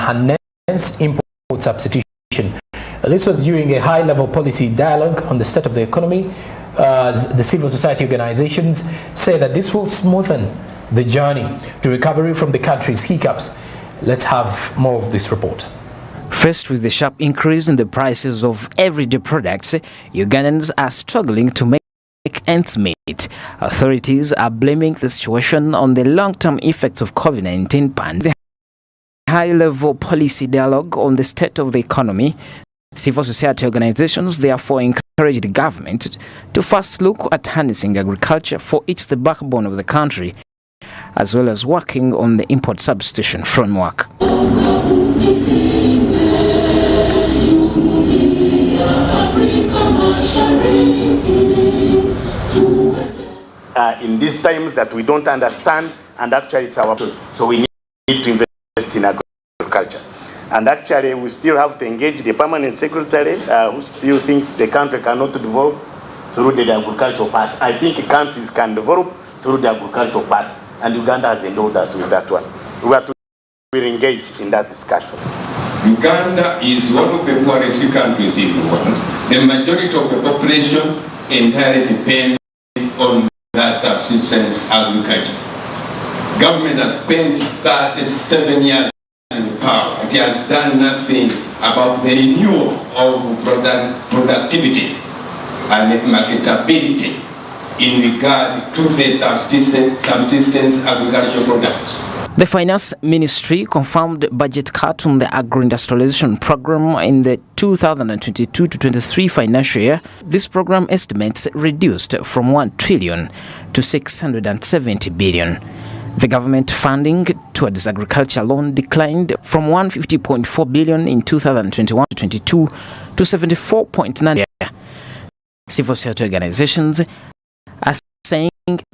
harness import substitution. This was during a high-level policy dialogue on the state of the economy. The civil society organizations say that this will smoothen the journey to recovery from the country's hiccups. Let's have more of this report. Faced with the sharp increase in the prices of everyday products, Ugandans are struggling to make ends meet. Authorities are blaming the situation on the long-term effects of COVID-19 pandemic. The high-level policy dialogue on the state of the economy, civil society organizations therefore encourage the government to first look at harnessing agriculture, for it's the backbone of the country, as well as working on the import substitution framework. In these times that we don't understand, and actually it's our so we need to invest in agriculture. And actually we still have to engage the permanent secretary who still thinks the country cannot develop through the agricultural path. I think countries can develop through the agricultural path, and Uganda has endowed us with that one. We have to engage in that discussion. Uganda is one of the poorest countries in the world. The majority of the population entirely depend on that subsistence agriculture. Government has spent 37 years in power. It has done nothing about the renewal of productivity and marketability in regard to the subsistence agricultural products. The Finance Ministry confirmed budget cut on the agro-industrialization program in the 2022-23 financial year. This program estimates reduced from 1 trillion to 670 billion. The government funding towards agriculture alone declined from 150.4 billion in 2021-22 to 74.9 billion. Civil society organizations are saying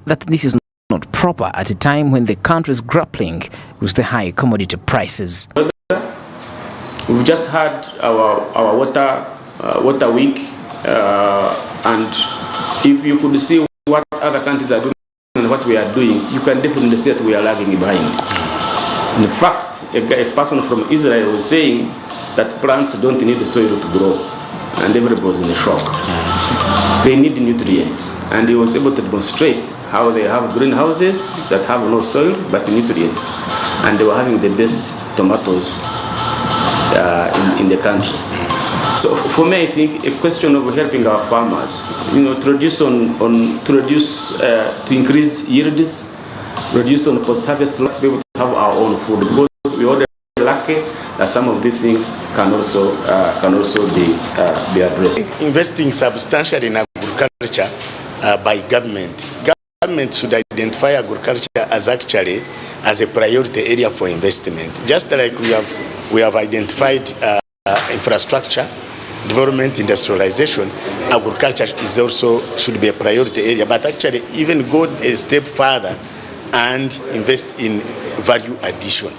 that this is not proper at a time when the country is grappling with the high commodity prices. We've just had our water week, and if you could see what other countries are doing and what we are doing, you can definitely see that we are lagging behind. In fact, a person from Israel was saying that plants don't need the soil to grow, and everybody was in a shock. They need nutrients, and he was able to demonstrate how they have greenhouses that have no soil but nutrients, and they were having the best tomatoes in the country. So for me, I think a question of helping our farmers, to increase yields, reduce on post-harvest loss, to be able to have our own food, because we already lucky that some of these things can also be addressed. Investing substantially in agriculture by government. Government should identify agriculture as a priority area for investment. Just like we have identified infrastructure, development, industrialization, agriculture is also should be a priority area. But actually, even go a step further and invest in value addition.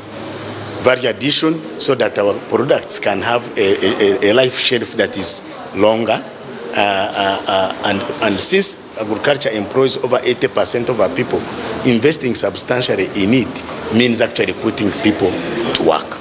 Value addition, so that our products can have a life shelf that is longer. And since agriculture employs over 80% of our people, investing substantially in it means actually putting people to work.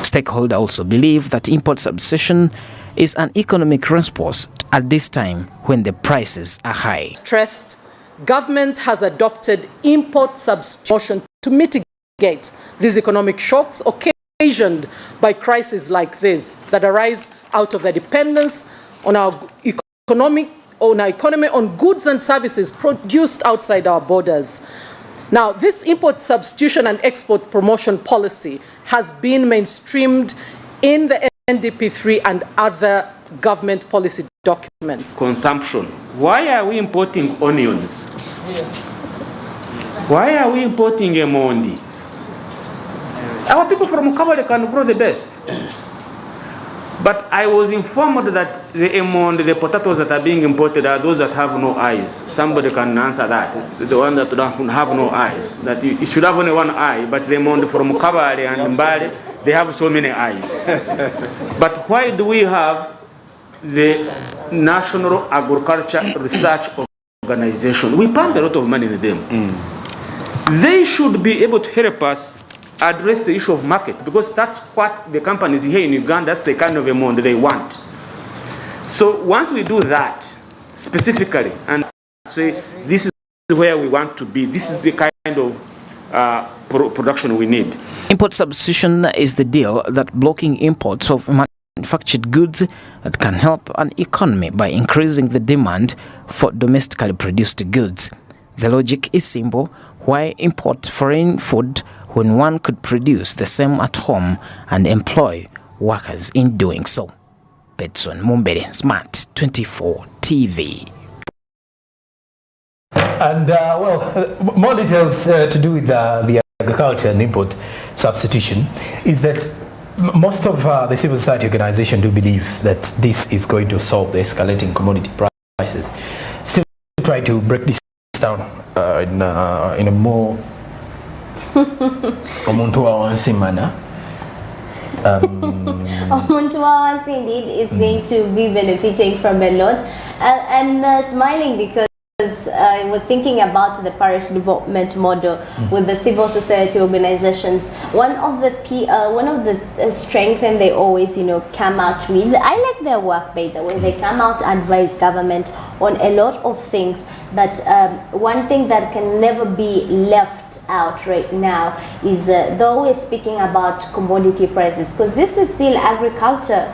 Stakeholders also believe that import substitution is an economic response at this time when the prices are high. Stressed, government has adopted import substitution to mitigate these economic shocks occasioned by crises like this that arise out of the dependence on our economy on goods and services produced outside our borders. Now, this import substitution and export promotion policy has been mainstreamed in the NDP3 and other government policy documents. Consumption. Why are we importing onions? Why are we importing emondi? Our people from Kabale can grow the best. But I was informed that the emondi, the potatoes that are being imported, are those that have no eyes. Somebody can answer that. The one that don't have no eyes. That it should have only one eye, but the emondi from Kabale and Mbale, they have so many eyes. But why do we have the National Agriculture Research Organization? We pump a lot of money in them. They should be able to help us address the issue of market, because that's what the companies here in Uganda, that's the kind of amount they want. So once we do that specifically and say this is where we want to be, this is the kind of production we need. Import substitution is the deal that blocking imports of manufactured goods that can help an economy by increasing the demand for domestically produced goods. The logic is simple: why import foreign food when one could produce the same at home and employ workers in doing so? Petson Mumbere, Smart 24 TV. And more details to do with the agriculture and import substitution is that most of the civil society organizations do believe that this is going to solve the escalating commodity prices. Still try to break this down in a more manner. Omuntu indeed is going to be benefiting from a lot. I'm smiling because I was thinking about the parish development model with the civil society organizations. One of the strengths and they always come out with. I like their work, by the way. They come out and advise government on a lot of things. But one thing that can never be left out right now is they're always speaking about commodity prices, because this is still agriculture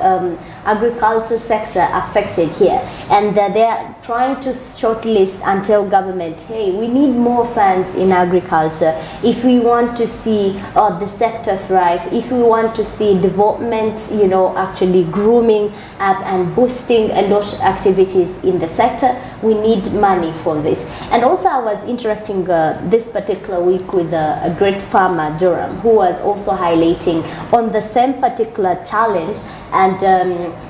sector affected here, and they're trying to shortlist and tell government, hey, we need more funds in agriculture if we want to see the sector thrive, if we want to see developments, actually grooming up and boosting a lot of activities in the sector. We need money for this. And also I was interacting this particular week with a great farmer, Durham, who was also highlighting on the same particular challenge and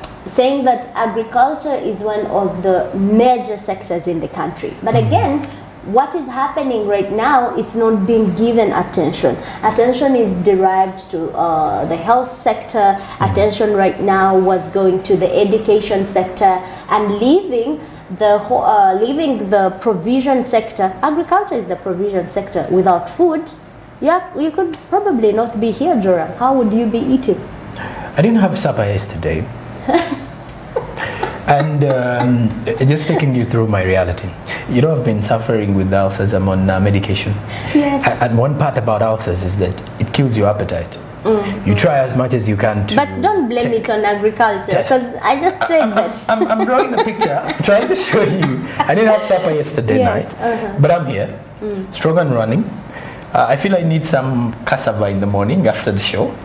saying that agriculture is one of the major sectors in the country. But again, what is happening right now, it's not being given attention. Attention is derived to the health sector. Attention right now was going to the education sector and leaving the provision sector. Agriculture is the provision sector. Without food, you could probably not be here, Joram. How would you be eating? I didn't have supper yesterday. And just taking you through my reality. I've been suffering with ulcers. I'm on medication. Yes. And one part about ulcers is that it kills your appetite. You try as much as you can to... But don't blame it on agriculture, because I just said that. I'm drawing the picture, trying to show you. I didn't have supper yesterday night, but I'm here, strong and running. I feel I need some cassava in the morning after the show.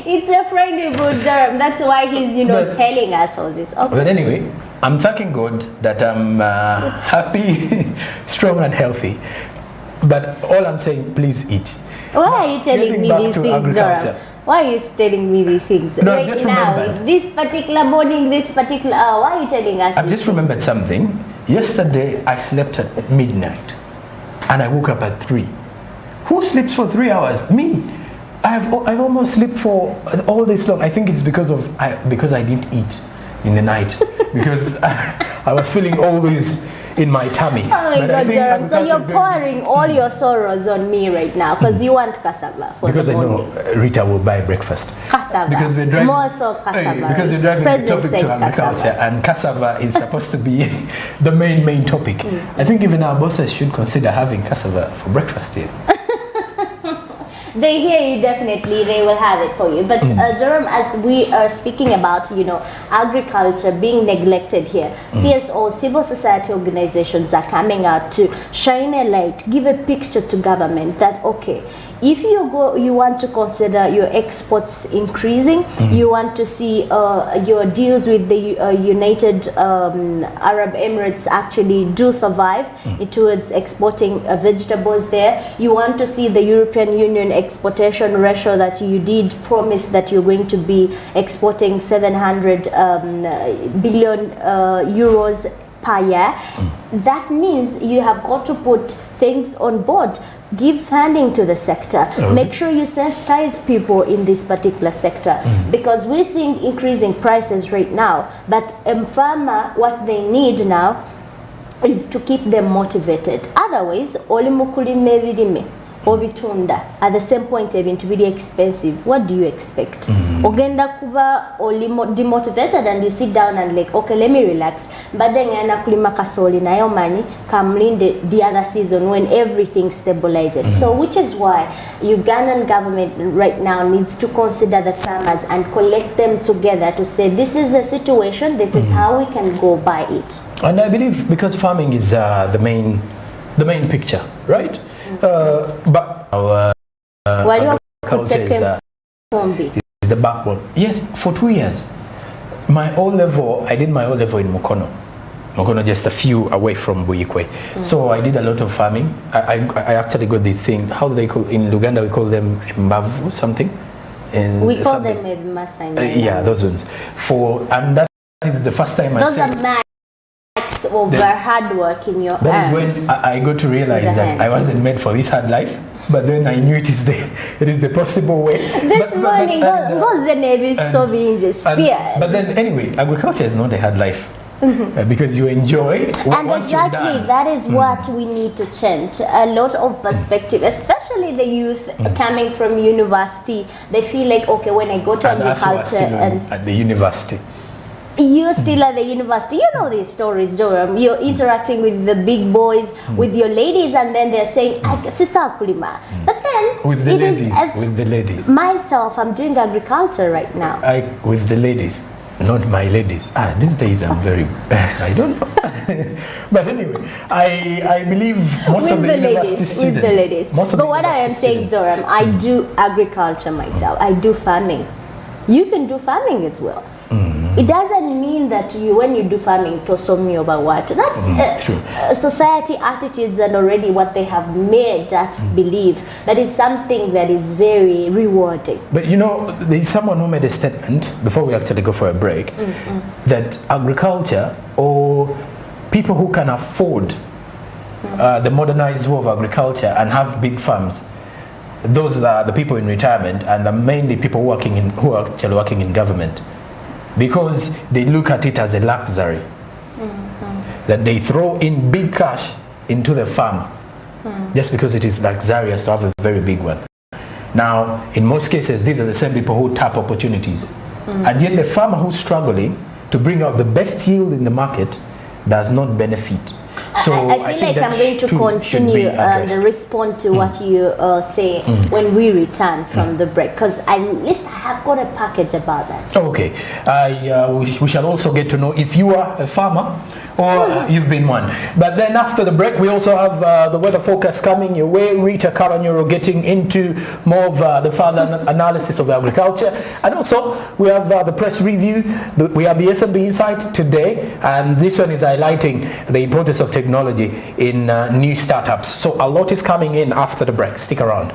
It's a Friday mood, Durham. That's why he's, telling us all this. Okay. But anyway, I'm thanking God that I'm happy, strong and healthy. But all I'm saying, please eat. Why are you telling me these things, Durham? Why are you telling me these things? No, right just now, remembered. this particular morning, this particular hour, why are you telling us? I've just remembered something. Yesterday, I slept at midnight and I woke up at 3. Who sleeps for 3 hours? Me. I've almost slept for all this long. I think it's because I didn't eat in the night because I was feeling all this in my tummy. Oh my God, Jerome. So you're pouring all your sorrows on me right now because you want cassava for because the morning. I know Rita will buy breakfast. Cassava. Because we're driving. More so cassava. Because we're driving the topic to agriculture, cassava. and cassava is supposed to be the main topic. I think even our bosses should consider having cassava for breakfast here. They hear you, definitely they will have it for you. But Jerome, as we are speaking about, agriculture being neglected here, CSOs, civil society organizations are coming out to shine a light, give a picture to government that, okay, if you want to consider your exports increasing, you want to see your deals with the United Arab Emirates actually do survive towards exporting vegetables there. You want to see the European Union exportation ratio that you did promise that you're going to be exporting 700 billion euros per year. That means you have got to put things on board. Give funding to the sector. Make sure you sensitize people in this particular sector because we're seeing increasing prices right now. But farmer, what they need now is to keep them motivated. Otherwise, obitunda at the same point ebintu bili expensive, what do you expect? Ogenda kuba demotivated and you sit down and like, okay, let me relax, but then ngana kulima kasoli nayo mani kamlinde the other season when everything stabilizes. So which is why Ugandan government right now needs to consider the farmers and collect them together to say this is the situation, this is how we can go by it. And I believe because farming is the main picture, right? But our agriculture is the backbone. Yes, for 2 years. My O-level, I did my O-level in Mukono. Mukono just a few away from Buikwe. So I did a lot of farming. I actually got the thing, how do they call, in Luganda we call them mbavu something. We call them Masai. Yeah, those ones. And that is the first time those are max over hard work in your That is when I got to realize that I wasn't made for this hard life. But then I knew it is the possible way. This morning, was the Navy so being spear. But then anyway, agriculture is not a hard life. Because you enjoy and exactly that is what we need to change. A lot of perspective, especially the youth coming from university, they feel like, okay, when I go to agriculture and at the university, you're still at the university, you know these stories, Joram. You're interacting with the big boys, with your ladies, and then they're saying, Sisa kulima. But then with the ladies, myself, I'm doing agriculture right now. With the ladies. Not my ladies. These days I'm very, I don't know. But anyway, I believe most of the university students. With the ladies. But what I am saying, Zoram, I do agriculture myself. I do farming. You can do farming as well. It doesn't mean that when you do farming, tosomi about what. That's society attitudes and already what they have made us believe. That is something that is very rewarding. But you know, there is someone who made a statement before we actually go for a break that agriculture or people who can afford the modernized way of agriculture and have big farms, those are the people in retirement and mainly people who are actually working in government. Because they look at it as a luxury that they throw in big cash into the farm just because it is luxurious to have a very big one. Now, in most cases, these are the same people who tap opportunities. And yet the farmer who's struggling to bring out the best yield in the market does not benefit. So I feel like I'm going to continue and respond to what you say when we return from the break, because at least I have got a package about that. Okay. We shall also get to know if you are a farmer or you've been one. But then after the break, we also have the weather forecast coming your way. Rita Caranyoro getting into more of the further analysis of the agriculture. And also, we have the press review. We have the SMB Insight today. And this one is highlighting the importance of technology in new startups. So a lot is coming in after the break. Stick around.